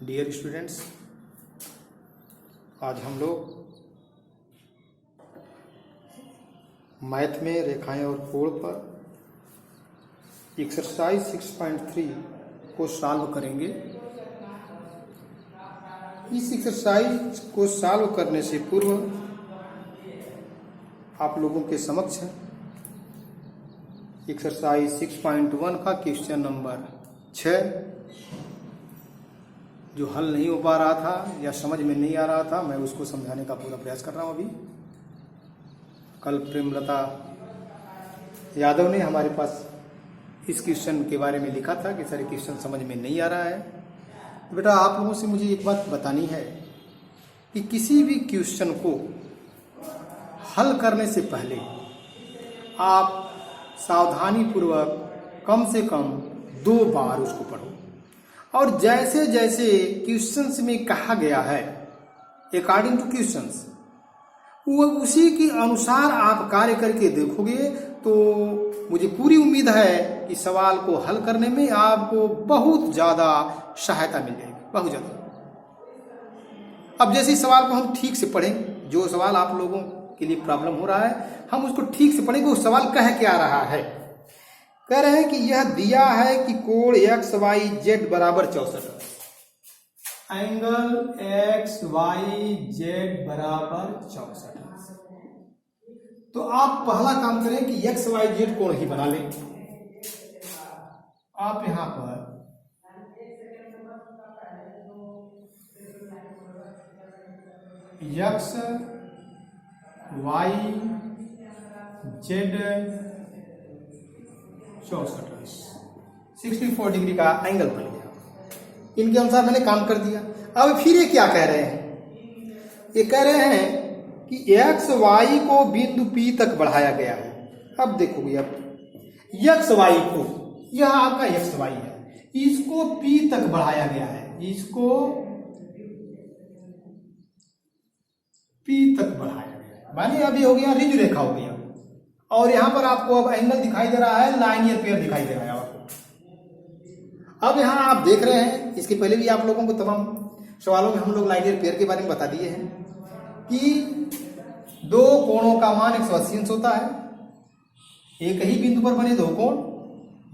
Dear students, आज हम लोग मैथ में रेखाएं और कोण पर एक्सरसाइज 6.3 को सॉल्व करेंगे। इस एक्सरसाइज को सॉल्व करने से पूर्व आप लोगों के समक्ष एक्सरसाइज 6.1 का क्वेश्चन नंबर 6 जो हल नहीं हो पा रहा था या समझ में नहीं आ रहा था, मैं उसको समझाने का पूरा प्रयास कर रहा हूँ। अभी कल प्रेमलता यादव ने हमारे पास इस क्वेश्चन के बारे में लिखा था कि सर क्वेश्चन समझ में नहीं आ रहा है। तो बेटा आप लोगों से मुझे एक बात बतानी है कि किसी भी क्वेश्चन को हल करने से पहले आप सावधानी पूर्वक कम से कम 2 बार उसको पढ़ो, और जैसे जैसे क्वेश्चंस में कहा गया है अकॉर्डिंग टू क्वेश्चंस, वो उसी के अनुसार आप कार्य करके देखोगे तो मुझे पूरी उम्मीद है कि सवाल को हल करने में आपको बहुत ज़्यादा सहायता मिल जाएगी, बहुत ज़्यादा। अब जैसे इस सवाल को हम ठीक से पढ़ें, जो सवाल आप लोगों के लिए प्रॉब्लम हो रहा है हम उसको ठीक से पढ़ेंगे। वो सवाल कह क्या रहा है, कह रहे हैं कि यह दिया है कि कोण एक्स वाई जेड बराबर 64, एंगल एक्स वाई जेड बराबर 64। तो आप पहला काम करें कि एक्स वाई जेड कोण ही बना लें। आप यहां पर एक्स वाई जेड 64 डिग्री का एंगल बन गया। इनके अनुसार मैंने काम कर दिया। अब फिर ये क्या कह रहे हैं, ये कह रहे हैं कि एक्स वाई को बिंदु P तक बढ़ाया गया है। अब देखोगे, अब एक्स वाई को, यह आपका एक्स वाई है, इसको P तक बढ़ाया गया है, इसको P तक बढ़ाया गया है, मानिए अभी हो गया रिजु रेखा हो गया। और यहां पर आपको अब एंगल दिखाई दे रहा है, लाइनियर पेयर दिखाई दे रहा है आपको। अब यहां आप देख रहे हैं, इसके पहले भी आप लोगों को तमाम सवालों में हम लोग लाइनियर पेयर के बारे में बता दिए हैं कि 2 कोणों का मान 180 अंश होता है। एक ही बिंदु पर बने 2 कोण,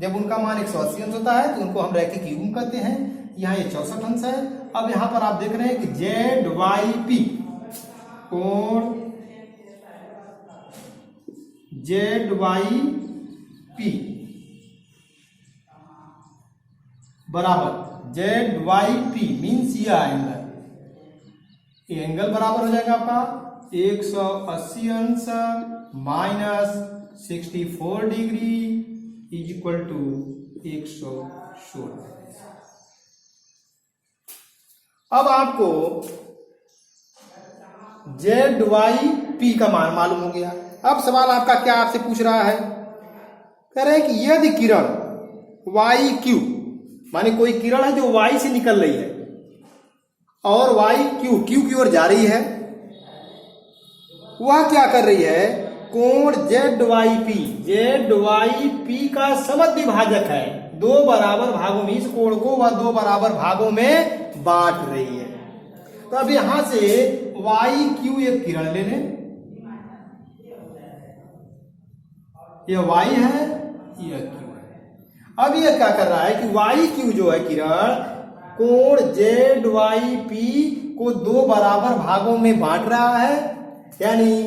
जब उनका मान 180 अंश होता है तो उनको हम रैखिक युग्म कहते हैं। यहाँ ये 64 अंश है। अब यहां पर आप देख रहे हैं कि जेड वाई पी कोण जेड वाई पी बराबर जेड वाई पी मीन्स यह एंगल, ये एंगल बराबर हो जाएगा आपका 180 अंश minus 64 degree is equal to 116। अब आपको जेड वाई पी का मान मालूम हो गया। अब सवाल आपका क्या आपसे पूछ रहा है, कह रहे हैं कि यदि किरण वाई क्यू, माने कोई किरण है जो वाई से निकल रही है और वाई क्यू की ओर जा रही है, वह क्या कर रही है, कोण जेड वाई पी का समद्विभाजक है। 2 बराबर भागों में, इस कोण को वह 2 बराबर भागों में बांट रही है। तो अब यहां से वाई क्यू एक किरण ले लें, ये वाई है, ये क्यू है। अब ये क्या कर रहा है कि वाई क्यू जो है किरण, कोण जेड वाई पी को 2 बराबर भागों में बांट रहा है, यानी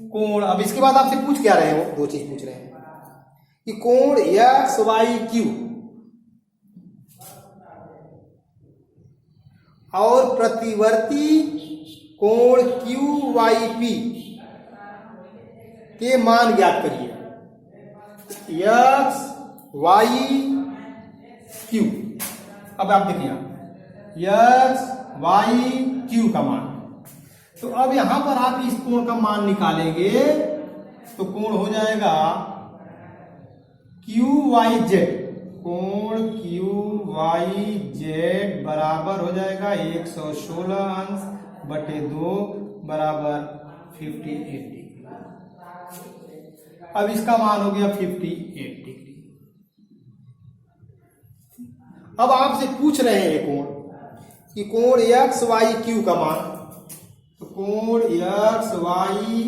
कोण। अब इसके बाद आपसे पूछ क्या रहे हैं, वो 2 चीज पूछ रहे हैं कि कोण एक्स वाई क्यू और प्रतिवर्ती कोण क्यू वाई पी के मान ज्ञात करिए। एक्स वाई क्यू, अब आप देखिए एक्स वाई क्यू का मान। तो अब यहां पर आप इस कोण का मान निकालेंगे तो कोण हो जाएगा क्यू वाई जेड, कोण क्यू वाई जेड बराबर हो जाएगा 116 अंश बटे 2 बराबर 58 डिग्री। अब इसका मान हो गया 58 डिग्री। अब आपसे पूछ रहे हैं कोण कि कोण एक्स वाई क्यू का मान, तो कोण एक्स वाई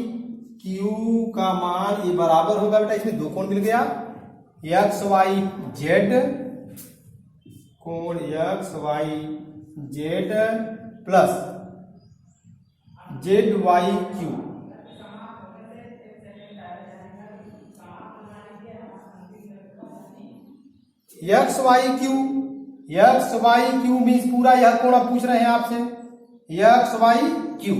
क्यू का मान ये बराबर होगा बेटा, इसमें दो कोण मिल गया, एक्स वाई जेड, कोण X Y Z plus Z Y Q, X Y Q means पूरा यह कोण आप पूछ रहे हैं आपसे, एक्स वाई क्यू।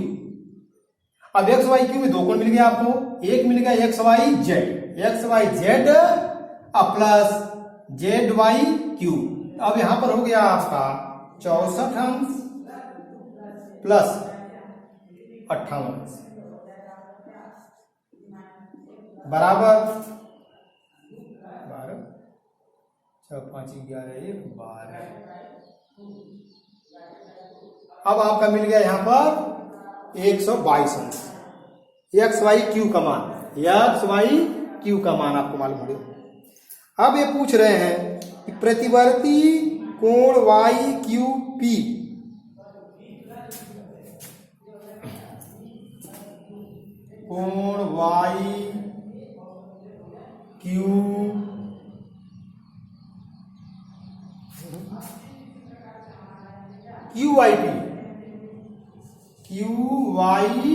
अब एक्स वाई क्यू में दो कोण मिल गया आपको, एक मिल गया X Y Z plus Z Y Q. अब यहां पर हो गया आपका 64 अंश प्लस 58 अंश बराबर 12, 6 5 11 1 12। अब आपका मिल गया यहां पर 122 अंश, एक्स वाई क्यू का मान, एक्स वाई क्यू का मान आपको मालूम हो गया। अब ये पूछ रहे हैं कि प्रतिवर्ती कोण वाई क्यू पी, कोण Y Q Q Y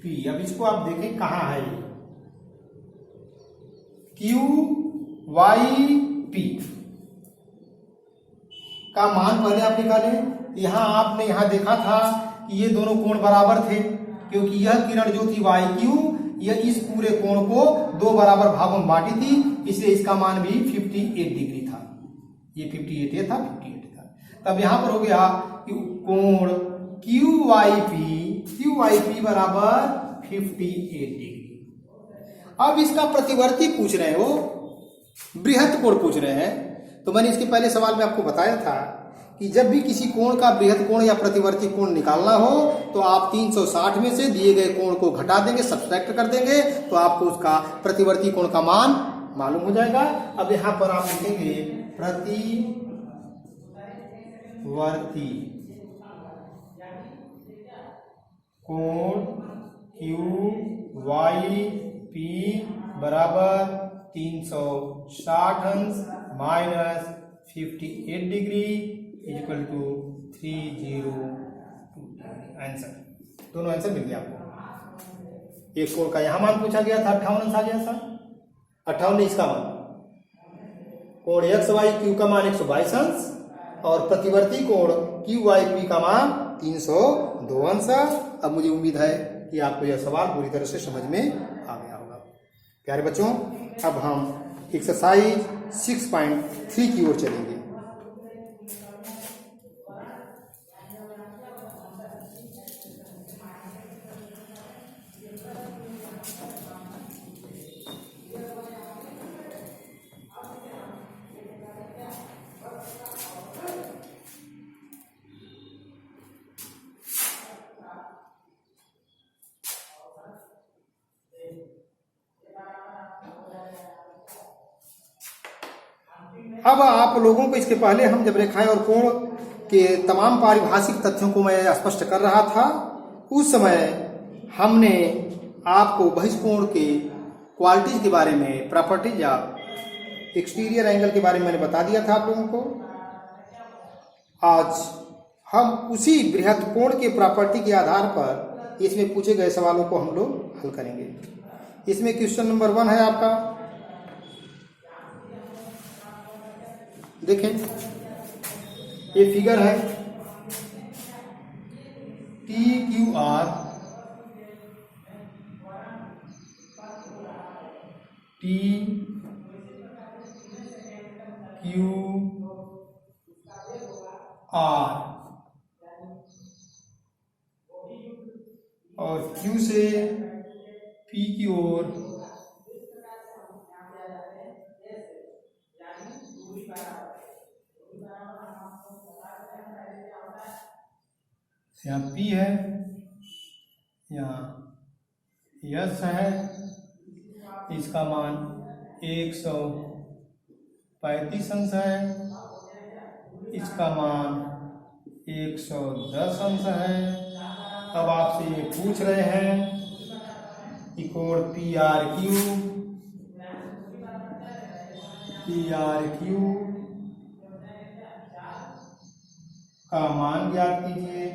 P. अब इसको आप देखें कहां है, क्यू वाई पी का मान पहले आप निकाले। यहां आपने यहां देखा था कि ये दोनों कोण बराबर थे, क्योंकि यह किरण जो थी वाई क्यू यह इस पूरे कोण को दो बराबर भागों में बांटी थी, इसलिए इसका मान भी 58 डिग्री था, ये 58 था, 58 था। तब यहां पर हो गया कि कोण क्यू वाई पी बराबर 58 डिग्री। अब इसका प्रतिवर्ती पूछ रहे हो, बृहत कोण पूछ रहे हैं। तो मैंने इसके पहले सवाल में आपको बताया था कि जब भी किसी कोण का बृहत कोण या प्रतिवर्ती कोण निकालना हो तो आप 360 में से दिए गए कोण को घटा देंगे, सब्सट्रैक्ट कर देंगे, तो आपको उसका प्रतिवर्ती कोण का मान मालूम हो जाएगा। अब यहां पर आप लिखेंगे प्रतिवर्ती कोण क्यू वाई पी बराबर 360 अंश minus 58 degree equal to 302 answer. दोनों आंसर मिल गया आपको। एक कोण का यहां मान पूछा गया था, 58 अंश आ गया था, 58 इसका मान, कोण एक्स वाई क्यू का मान 122 अंश और प्रतिवर्ती कोण क्यू वाई पी का मान 302 अंश। अब मुझे उम्मीद है कि आपको यह सवाल पूरी तरह से समझ में आ गया होगा। प्यारे बच्चों, अब हम एक्सरसाइज 6.3 की ओर चलेंगे। अब आप लोगों को इसके पहले हम जब रेखाएं और कोण के तमाम पारिभाषिक तथ्यों को मैं स्पष्ट कर रहा था, उस समय हमने आपको बहिष्कोण के क्वालिटीज के बारे में, प्रॉपर्टीज या एक्सटीरियर एंगल के बारे में मैंने बता दिया था आप लोगों को। आज हम उसी बृहत कोण के प्रॉपर्टी के आधार पर इसमें पूछे गए सवालों को हम लोग हल करेंगे। इसमें क्वेश्चन नंबर 1 है आपका, देखें ये फिगर है T Q R, T Q R और क्यू से पी की ओर यहाँ P है, यहाँ यस है, इसका मान 135 अंश है, इसका मान 110 अंश है। अब आपसे ये पूछ रहे हैं कि कोण PRQ का मान ज्ञात कीजिए।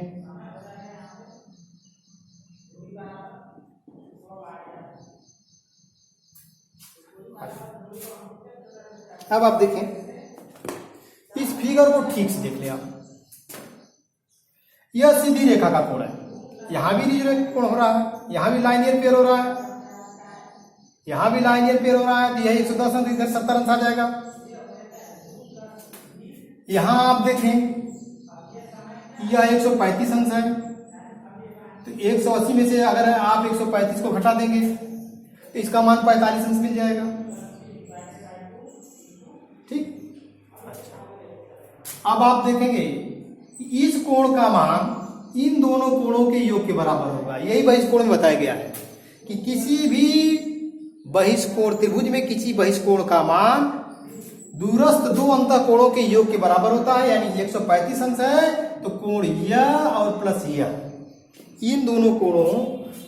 अब आप देखें इस फिगर को ठीक से देख ले आप। यह सीधी रेखा का कोण है, यहां भी कोण हो रहा है, यहां भी लाइनियर पेयर हो रहा है, यहां भी लाइनियर पेयर हो रहा है, तो यह 110 अंश, इधर 70 अंश आ जाएगा। यहां आप देखें यह 135 अंश है, तो 180 में से अगर आप 135 को घटा देंगे तो इसका मान 45 अंश मिल जाएगा। ठीक, अब आप देखेंगे इस कोण का मान इन दोनों कोणों के योग के बराबर होगा। यही बहिष्कोण में बताया गया है कि किसी भी बहिष्कोण त्रिभुज में किसी बहिष्कोण का मान दूरस्थ दो अंतः कोणों के योग के बराबर होता है। यानी 135 अंश है तो कोण यह और प्लस यह, इन दोनों कोणों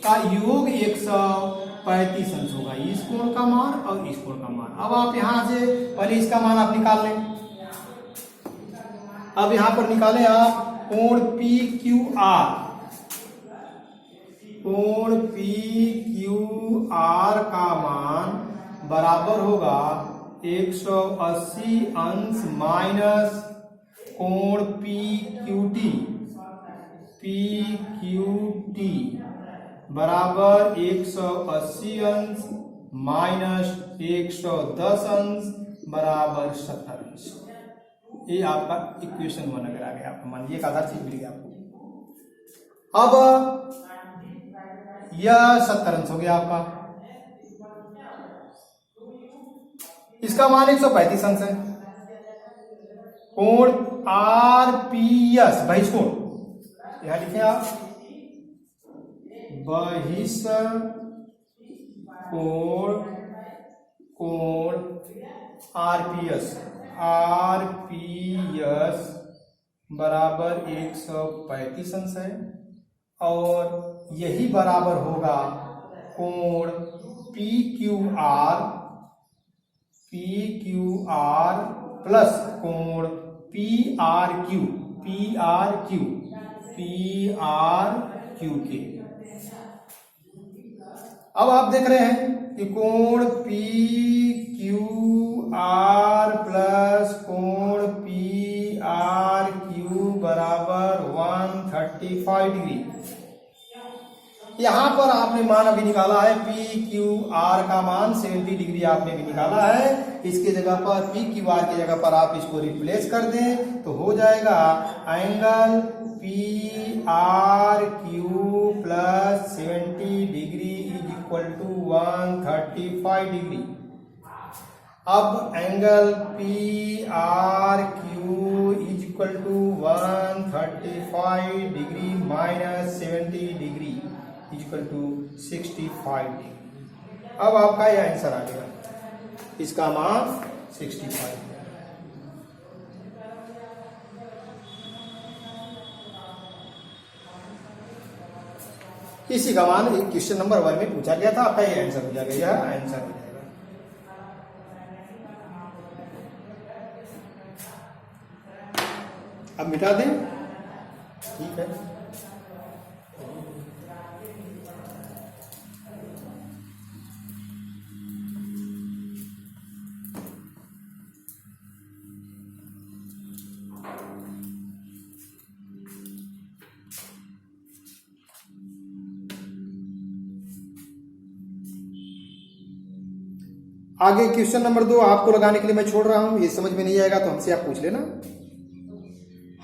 का योग 135 अंश होगा, इस कोण का मान और इस कोण का मान। अब आप यहां से पहले इसका मान आप निकाल लें। अब यहां पर निकालें आप कोण PQR, कोण PQR का मान बराबर होगा 180 अंश माइनस कोण PQT बराबर 180 अंश माइनस 110 अंश बराबर 70 अंश। ये आपका इक्वेशन 1 अगर आ गया, आपका मान ये एक आधार चीज मिल गया आपको। अब यह 70 अंश हो गया आपका, इसका मान 135 अंश है। कोण RPS बहिष्कोण, यहां लिखे आप कोण RPS बराबर 135 अंश है, और यही बराबर होगा कोण PQR प्लस कोण PRQ के। अब आप देख रहे हैं कि कोण PQR प्लस कोण PRQ बराबर 135 डिग्री। यहां पर आपने मान अभी निकाला है PQR का मान 70 डिग्री आपने भी निकाला है। इसके जगह पर PQR की जगह पर आप इसको रिप्लेस कर दें तो हो जाएगा angle PRQ plus 70 degree is equal to 135 degree. अब angle PRQ is equal to 135 degree minus 70 degree is equal to 65 degree. अब आपका यह आंसर आ गया, इसका मान 65। इसी का मान क्वेश्चन नंबर 1 में पूछा गया था, आपका ये आंसर हो जाएगा, यह आंसर हो जाएगा। अब मिटा दें, ठीक है। आगे क्वेश्चन नंबर 2 आपको लगाने के लिए मैं छोड़ रहा हूं, ये समझ में नहीं आएगा तो हमसे आप पूछ लेना।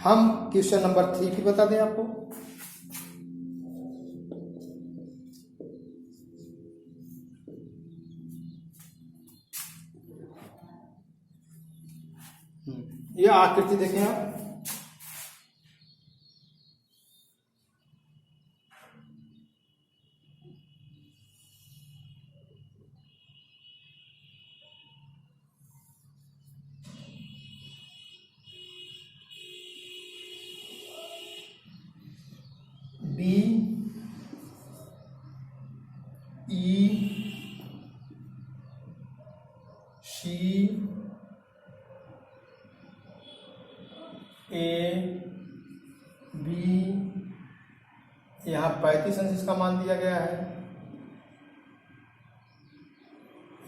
हम क्वेश्चन नंबर 3 भी बता दें आपको। यह आकृति देखें आप, ए बी, यहाँ 35 अंश इसका मान दिया गया है,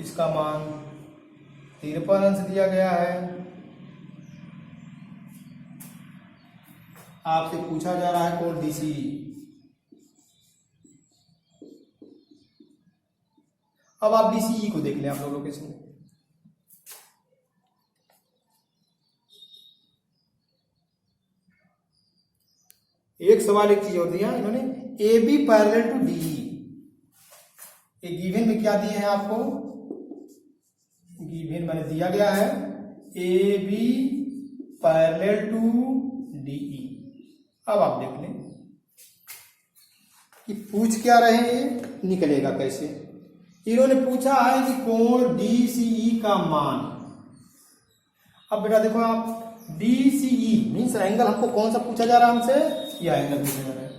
इसका मान 53 अंश दिया गया है। आपसे पूछा जा रहा है कोण DCE। अब आप DCE को देख लें आप लोगों के इसमें। एक सवाल एक चीज और दिया इन्होंने, A B parallel to DE। एक गिवन में क्या दिए हैं आपको, गिवन मैंने दिया गया है A B parallel to DE। अब आप देख लें कि पूछ क्या रहे हैं, निकलेगा कैसे। इन्होंने पूछा है कि कोण DCE का मान। अब बेटा देखो आप, DCE मीन्स एंगल हमको कौन सा पूछा जा रहा है हमसे, यह एंगल पूछा जा रहा है।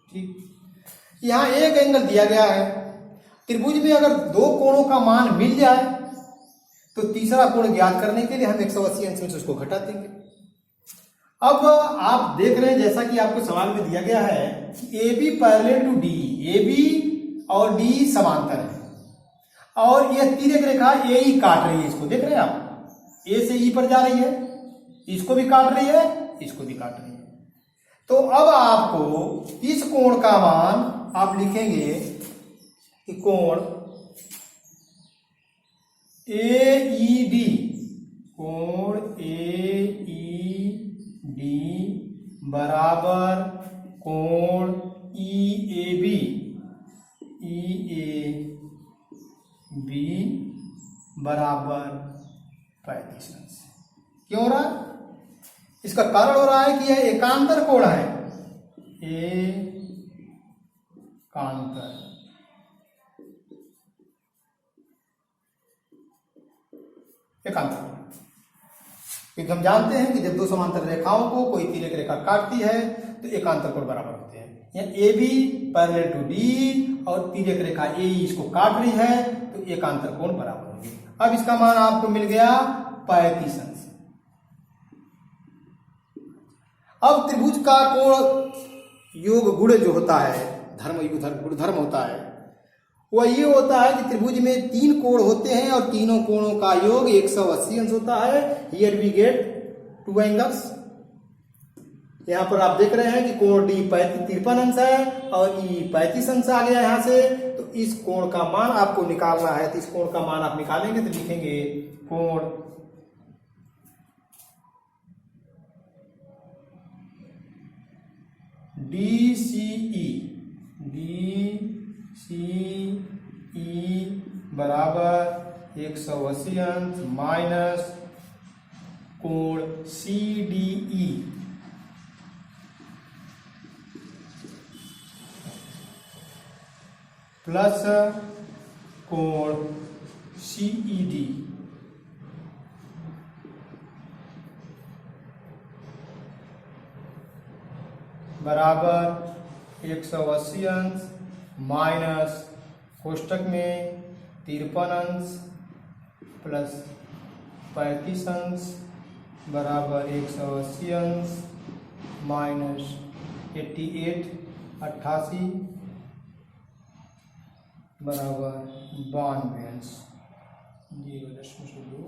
ठीक, यहां एक एंगल दिया गया है। त्रिभुज में अगर दो कोणों का मान मिल जाए तो तीसरा कोण ज्ञात करने के लिए हम 180 अंश से उसको घटा देंगे। अब आप देख रहे हैं जैसा कि आपको सवाल में दिया गया है कि A B parallel to D, A B और डी समांतर है और यह तिर्यक रेखा ए ई काट रही है इसको, देख रहे हैं आप, ए से ई पर जा रही है, इसको भी काट रही है, इसको भी काट रही है। तो अब आपको इस कोण का मान आप लिखेंगे कि कोण AED, कोण AED बराबर कोण EAB, EAB बराबर 35 अंश। क्यों हो रहा है? इसका कारण हो रहा है कि यह एकांतर कोण है, एकांतर। एकांतर क्योंकि हम जानते हैं कि जब दो समांतर रेखाओं को कोई तिर्यक रेखा काटती है तो एकांतर कोण बराबर होते हैं। यहाँ A B parallel to D और तिर्यक रेखा ए इसको काट रही है तो एकांतर कोण बराबर होंगे। अब इसका मान आपको मिल गया 35 अंश। अब त्रिभुज का कोण योग गुण जो होता है, धर्म युग गुणधर्म होता है, वह ये होता है कि त्रिभुज में 3 कोण होते हैं और तीनों कोणों का योग 180 अंश होता है। Here we get 2 angles. यहां पर आप देख रहे हैं कि कोण डी 53 अंश है और ई 35 अंश आ गया यहां से। तो इस कोण का मान आपको निकालना है, तो इस कोण का मान आप निकालेंगे तो लिखेंगे कोण DCE, DCE बराबर 180 अंश माइनस कोण CDE प्लस कोण CED बराबर 180 अंश माइनस कोष्टक में 53 अंश प्लस 35 अंश बराबर 180 अंश माइनस 88 बराबर 92 अंश 0.2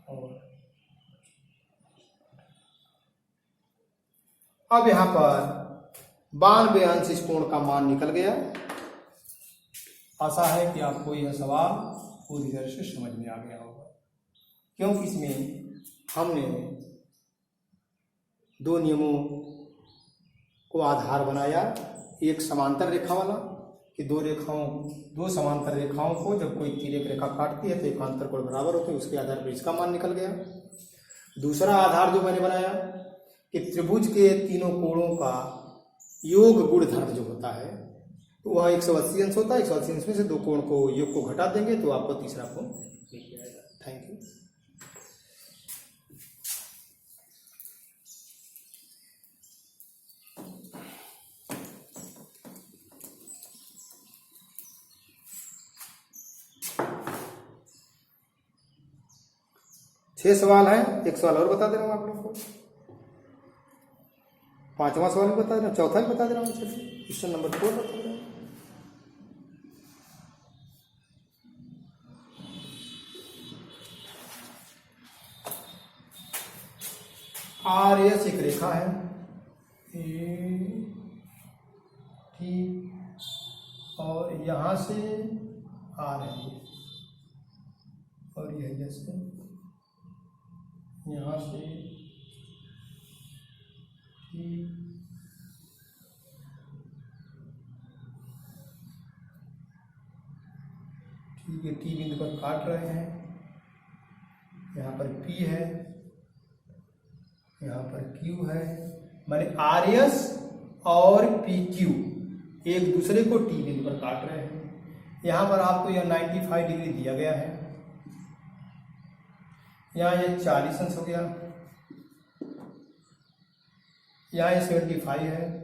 और अब यहां पर 92 अंश इस कोण का मान निकल गया। आशा है कि आपको यह सवाल पूरी तरह से समझ में आ गया होगा, क्योंकि इसमें हमने 2 नियमों को आधार बनाया। एक समांतर रेखा वाला कि दो समांतर रेखाओं को जब कोई तिर्यक रेखा काटती है तो एकांतर कोण बराबर होते हैं, उसके आधार पर इसका मान निकल गया। दूसरा आधार जो मैंने बनाया कि त्रिभुज के तीनों कोणों का योग गुण धर्म जो होता है तो वह 180 अंश होता है। 180 अंश में से 2 कोण को योग को घटा देंगे तो आपको तीसरा कोण मिल जाएगा। Thank you. 6 सवाल हैं, एक सवाल और बता दे रहा हूँ आप लोग को, 5वां सवाल भी बता दे रहा हूँ, चौथा भी बता दे रहा हूँ। चलिए क्वेश्चन नंबर 4 बता दे रहा हूँ। RS एक रेखा है, ठीक, और यहां से आ रही है, और यह जैसे यहां से ठीक है, T बिंदु पर काट रहे हैं। यहाँ पर P है, यहाँ पर Q है, माने RS और PQ एक दूसरे को T बिंदु पर काट रहे हैं। यहाँ पर आपको यह 95 डिग्री दिया गया है, यहाँ ये 40 अंश हो गया, यहाँ ये 75 है।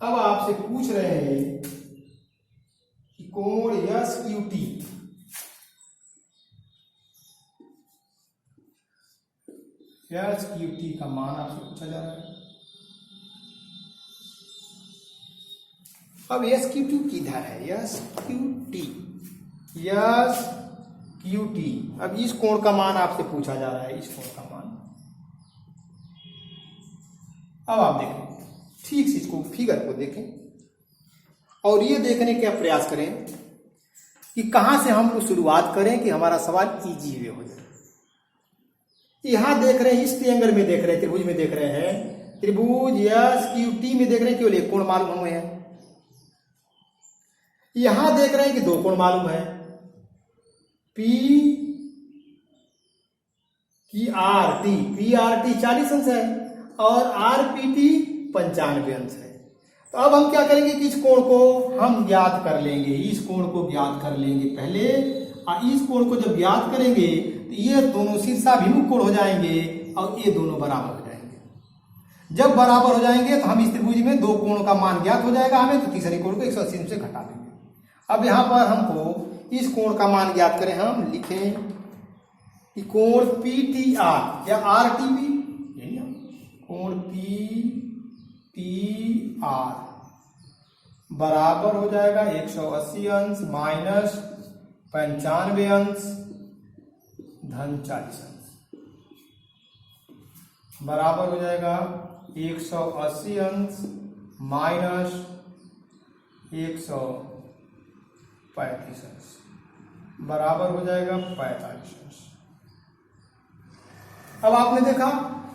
अब आपसे पूछ रहे हैं कि कोण SQT का मान आपसे पूछा जा रहा है। अब SQT किधर है? SQT, अब इस कोण का मान आपसे पूछा जा रहा है, इस कोण का मान। अब आप देखें, ठीक से इसको फिगर को देखें और ये देखने का प्रयास करें कि कहां से हम लोग शुरुआत करें कि हमारा सवाल इजी वे हो जाए। यहां देख रहे हैं, इस ट्रायंगल में देख रहे हैं, त्रिभुज में देख रहे हैं, त्रिभुज SQT में देख रहे हैं केवल एक कोण मालूम हुए हैं। यहां देख रहे हैं कि दो कोण मालूम है, PRT 40 अंश है और RPT 95 अंश है। तो अब हम क्या करेंगे कि इस कोण को हम ज्ञात कर लेंगे, इस कोण को ज्ञात कर लेंगे पहले, और इस कोण को जब ज्ञात करेंगे तो ये दोनों शीर्षाभिमुख कोण हो जाएंगे और ये दोनों बराबर हो जाएंगे। जब बराबर हो जाएंगे तो हम इस त्रिभुज में दो कोणों का मान ज्ञात हो जाएगा हमें, तो तीसरे कोण को 180 से घटा देंगे। अब यहां पर हमको इस कोण का मान ज्ञात करें, हम लिखें कि कोण PTR या RTP, कोण PTR बराबर हो जाएगा 180 अंश माइनस 95 अंश धन 40 अंश, बराबर हो जाएगा 180 अंश माइनस 135 अंश, बराबर हो जाएगा 45 अंश। अब आपने देखा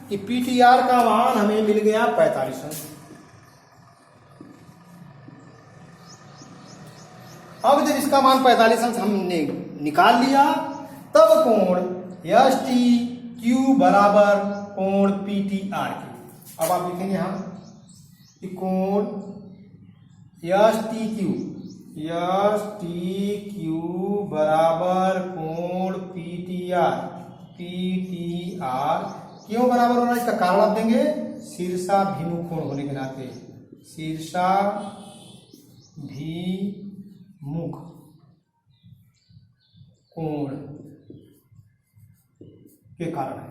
कि PTR का मान हमें मिल गया 45 अंश। अब जब इसका मान 45 अंश हमने निकाल लिया, तब कोण STQ बराबर कोण PTR के। अब आप लिखेंगे यहां कि कोण STQ बराबर कोण PTR क्यों बराबर हो रहा है, इसका कारण आप देंगे, शीर्षाभिमुख कोण होने के नाते, शीर्षाभिमुख कोण के कारण है।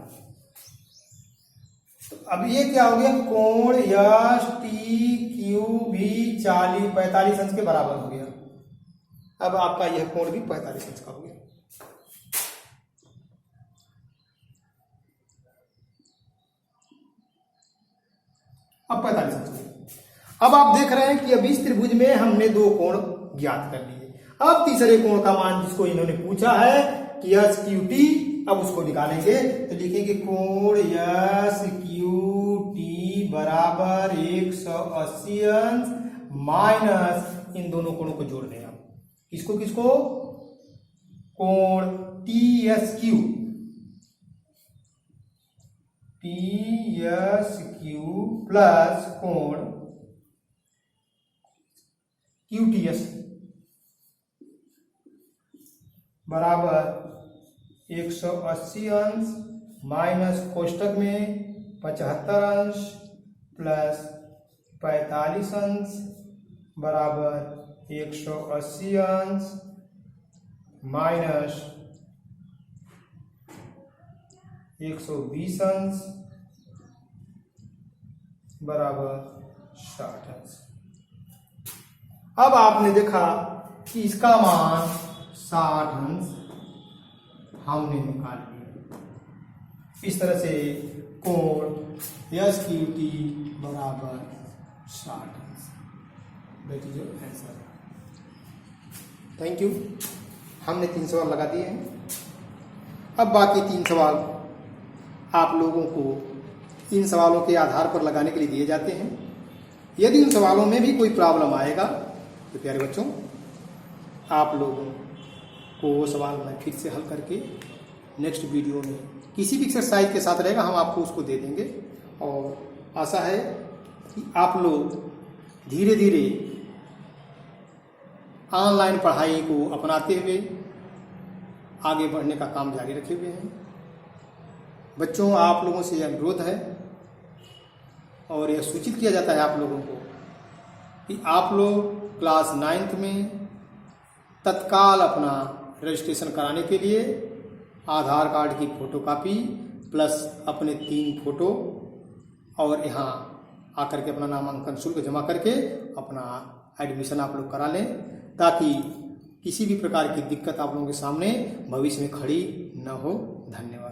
तो अब ये क्या हो गया, कोण STQ भी 45 अंश के बराबर हो गया। अब आपका यह कोण भी 45 अंश का हो गया। अब 45 अंश। अब आप देख रहे हैं कि अब इस त्रिभुज में हमने दो कोण ज्ञात कर लिए। अब तीसरे कोण का मान जिसको इन्होंने पूछा है कि SQT, अब उसको निकालेंगे। तो लिखेंगे कोण SQT बराबर 180 अंश माइनस इन दोनों कोणों को जोड़ देना। किसको किसको? कोण TSQ प्लस कोण QTS बराबर 180 अंश माइनस कोष्टक में 75 अंश प्लस 45 अंश बराबर 180 अंश माइनस 120 अंश बराबर 60 अंश। अब आपने देखा कि इसका मान 60 अंश हमने निकाल लिया। इस तरह से कोण SQT बराबर 60 अंश। That is your answer. Thank you. हमने 3 सवाल लगा दिए हैं। अब बाकी 3 सवाल आप लोगों को इन सवालों के आधार पर लगाने के लिए दिए जाते हैं। यदि उन सवालों में भी कोई प्रॉब्लम आएगा तो प्यारे बच्चों, आप लोगों को वो सवाल मैं फिर से हल करके नेक्स्ट वीडियो में किसी भी एक्सरसाइज के साथ रहेगा, हम आपको उसको दे देंगे। और आशा है कि आप लोग धीरे धीरे ऑनलाइन पढ़ाई को अपनाते हुए आगे बढ़ने का काम जारी रखे हुए हैं। बच्चों, आप लोगों से यह अनुरोध है और यह सूचित किया जाता है आप लोगों को कि आप लोग क्लास 9th में तत्काल अपना रजिस्ट्रेशन कराने के लिए आधार कार्ड की फोटोकॉपी प्लस अपने 3 फोटो और यहाँ आकर के अपना नामांकन शुल्क जमा करके अपना एडमिशन आप लोग करा लें, ताकि किसी भी प्रकार की दिक्कत आप लोगों के सामने भविष्य में खड़ी न हो। धन्यवाद।